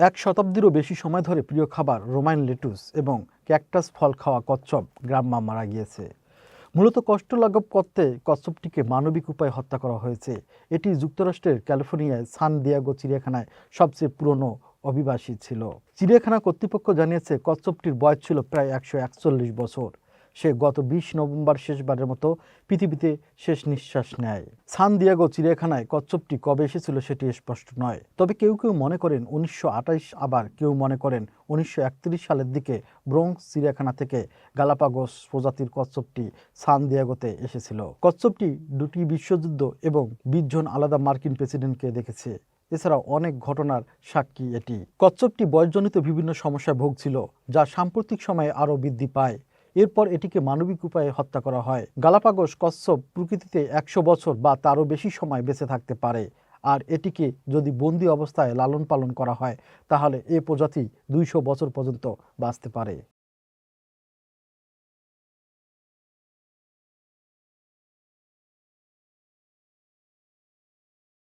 এক শতাব্দীরও বেশি সময় ধরে প্রিয় খাবার রোমাইন লেটুস এবং ক্যাকটাস ফল খাওয়া কচ্ছপ গ্রাম্মা মারা গিয়েছে। মূলত কষ্ট লাঘব করতে কচ্ছপটিকে মানবিক উপায়ে হত্যা করা হয়েছে। এটি যুক্তরাষ্ট্রের ক্যালিফোর্নিয়ায় সান দিয়েগো চিড়িয়াখানায় সবচেয়ে পুরনো অভিবাসী ছিল। চিড়িয়াখানা কর্তৃপক্ষ জানিয়েছে কচ্ছপটির বয়স ছিল প্রায় 141 বছর। সে গত 20 নভেম্বর শেষবারের মতো পৃথিবীতে শেষ নিঃশ্বাস নেয়। সান দিয়েগো চিড়িয়াখানায় কচ্ছপটি কবে এসেছিল সেটি স্পষ্ট নয়, তবে কেউ কেউ মনে করেন 1928, আবার কেউ মনে করেন 1931 সালের দিকে ব্রোঙ্কস চিড়িয়াখানা থেকে গালাপাগোস প্রজাতির কচ্ছপটি সান দিয়েগোতে এসেছিল। কচ্ছপটি দুটি বিশ্বযুদ্ধ এবং 20 জন আলাদা মার্কিন প্রেসিডেন্টকে দেখেছে। এছাড়াও অনেক ঘটনার সাক্ষী এটি। কচ্ছপটি বয়সজনিত বিভিন্ন সমস্যায় ভুগছিল, যা সাম্প্রতিক সময়ে আরও বৃদ্ধি পায়। এরপর এটিকে মানবিক উপায়ে হত্যা করা হয়। গালাপাগোস কচ্ছপ প্রকৃতিতে 100 বছর বা তারও বেশি সময় বেঁচে থাকতে পারে, আর এটিকে যদি বন্দি অবস্থায় লালন পালন করা হয় তাহলে এ প্রজাতি 200 বছর পর্যন্ত বাঁচতে পারে।